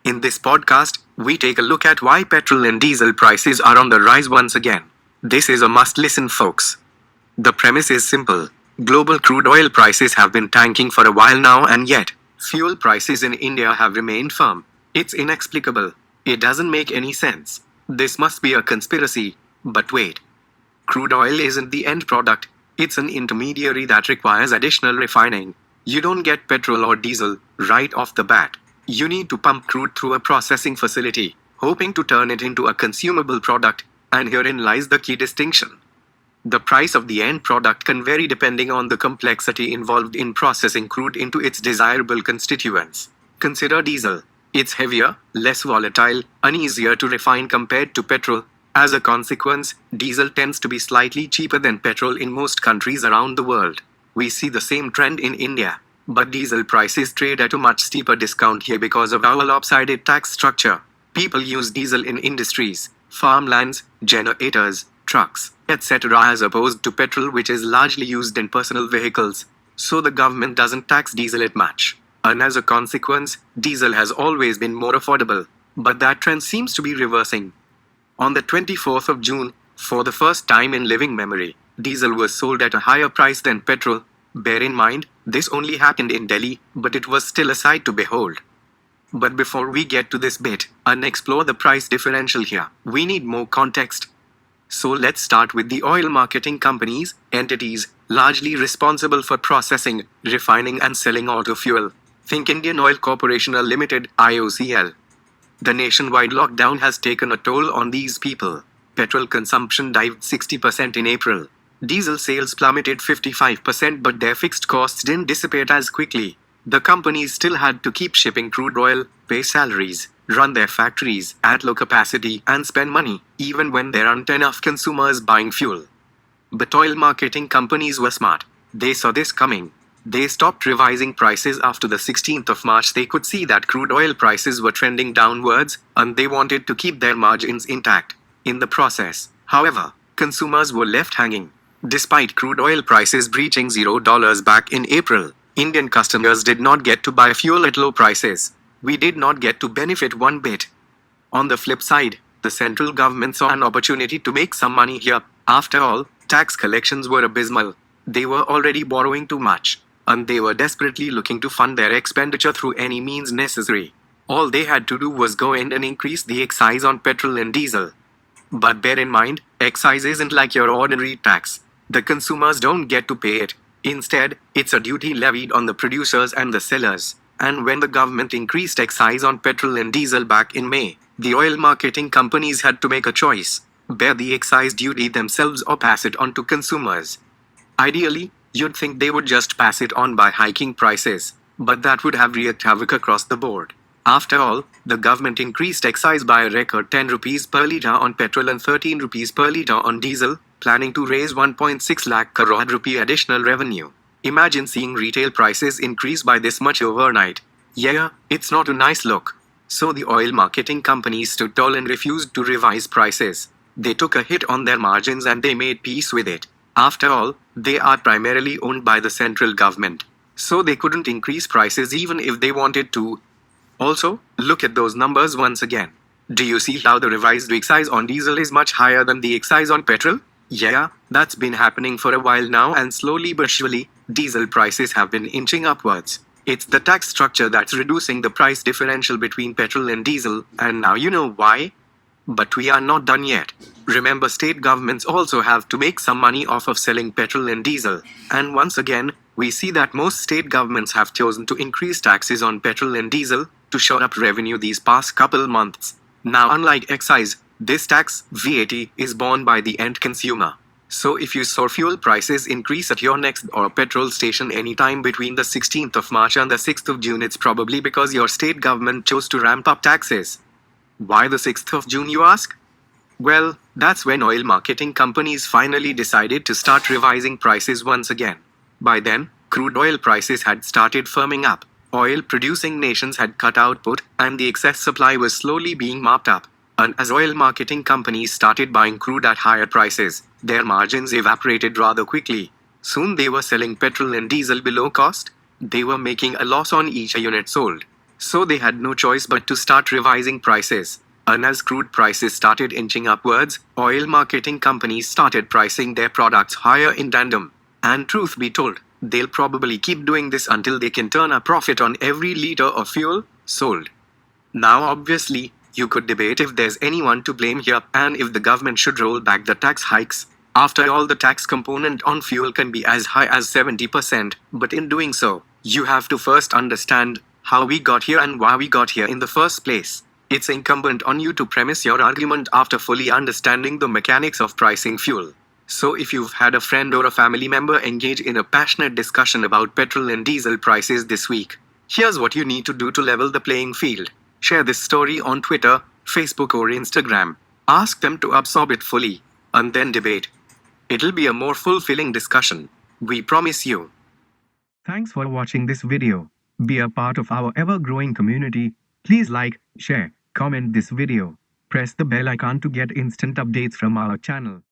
In this podcast, we take a look at why petrol and diesel prices are on the rise once again. This is a must listen, folks. The premise is simple. Global crude oil prices have been tanking for a while now, and yet, fuel prices in India have remained firm. It's inexplicable. It doesn't make any sense. This must be a conspiracy. But wait. Crude oil isn't the end product. It's an intermediary that requires additional refining. You don't get petrol or diesel right off the bat. You need to pump crude through a processing facility, hoping to turn it into a consumable product, and herein lies the key distinction. The price of the end product can vary depending on the complexity involved in processing crude into its desirable constituents. Consider diesel. It's heavier, less volatile, and easier to refine compared to petrol. As a consequence, diesel tends to be slightly cheaper than petrol in most countries around the world. We see the same trend in India. But diesel prices trade at a much steeper discount here because of our lopsided tax structure. People use diesel in industries, farmlands, generators, trucks, etc. as opposed to petrol, which is largely used in personal vehicles. So the government doesn't tax diesel it much. And as a consequence, diesel has always been more affordable. But that trend seems to be reversing. On the 24th of June, for the first time in living memory, diesel was sold at a higher price than petrol. Bear in mind, this only happened in Delhi, but it was still a sight to behold. But before we get to this bit and explore the price differential here, we need more context. So let's start with the oil marketing companies, entities largely responsible for processing, refining and selling auto fuel. Think Indian Oil Corporation Limited, IOCL. The nationwide lockdown has taken a toll on these people. Petrol consumption dived 60% in April. Diesel sales plummeted 55%, but their fixed costs didn't dissipate as quickly. The companies still had to keep shipping crude oil, pay salaries, run their factories at low capacity, and spend money, even when there aren't enough consumers buying fuel. But oil marketing companies were smart. They saw this coming. They stopped revising prices after the 16th of March. They could see that crude oil prices were trending downwards, and they wanted to keep their margins intact. In the process, however, consumers were left hanging. Despite crude oil prices breaching $0 back in April, Indian customers did not get to buy fuel at low prices. We did not get to benefit one bit. On the flip side, the central government saw an opportunity to make some money here. After all, tax collections were abysmal. They were already borrowing too much, and they were desperately looking to fund their expenditure through any means necessary. All they had to do was go in and increase the excise on petrol and diesel. But bear in mind, excise isn't like your ordinary tax. The consumers don't get to pay it. Instead, it's a duty levied on the producers and the sellers. And when the government increased excise on petrol and diesel back in May, the oil marketing companies had to make a choice: bear the excise duty themselves or pass it on to consumers. Ideally, you'd think they would just pass it on by hiking prices, but that would have wreaked havoc across the board. After all, the government increased excise by a record 10 rupees per litre on petrol and 13 rupees per litre on diesel, planning to raise 1.6 lakh crore rupee additional revenue. Imagine seeing retail prices increase by this much overnight. Yeah, it's not a nice look. So the oil marketing companies stood tall and refused to revise prices. They took a hit on their margins and they made peace with it. After all, they are primarily owned by the central government. So they couldn't increase prices even if they wanted to. Also, look at those numbers once again. Do you see how the revised excise on diesel is much higher than the excise on petrol? Yeah, that's been happening for a while now, and slowly but surely, diesel prices have been inching upwards. It's the tax structure that's reducing the price differential between petrol and diesel, and now you know why. But we are not done yet. Remember, state governments also have to make some money off of selling petrol and diesel. And once again, we see that most state governments have chosen to increase taxes on petrol and diesel to shore up revenue these past couple months. Now, unlike excise, this tax, VAT, is borne by the end consumer. So if you saw fuel prices increase at your next or petrol station anytime between the 16th of March and the 6th of June, it's probably because your state government chose to ramp up taxes. Why the 6th of June, you ask? Well, that's when oil marketing companies finally decided to start revising prices once again. By then, crude oil prices had started firming up. Oil-producing nations had cut output, and the excess supply was slowly being mopped up. And as oil marketing companies started buying crude at higher prices, their margins evaporated rather quickly. Soon they were selling petrol and diesel below cost. They were making a loss on each unit sold. So they had no choice but to start revising prices. And as crude prices started inching upwards, oil marketing companies started pricing their products higher in tandem. And truth be told, they'll probably keep doing this until they can turn a profit on every liter of fuel sold. Now, obviously, you could debate if there's anyone to blame here and if the government should roll back the tax hikes. After all, the tax component on fuel can be as high as 70%, but in doing so, you have to first understand how we got here and why we got here in the first place. It's incumbent on you to premise your argument after fully understanding the mechanics of pricing fuel. So if you've had a friend or a family member engage in a passionate discussion about petrol and diesel prices this week, here's what you need to do to level the playing field. Share this story on Twitter, Facebook or Instagram. Ask them to absorb it fully, and then debate. It'll be a more fulfilling discussion. We promise you. Thanks for watching this video. Be a part of our ever-growing community. Please like, share, comment this video. Press the bell icon to get instant updates from our channel.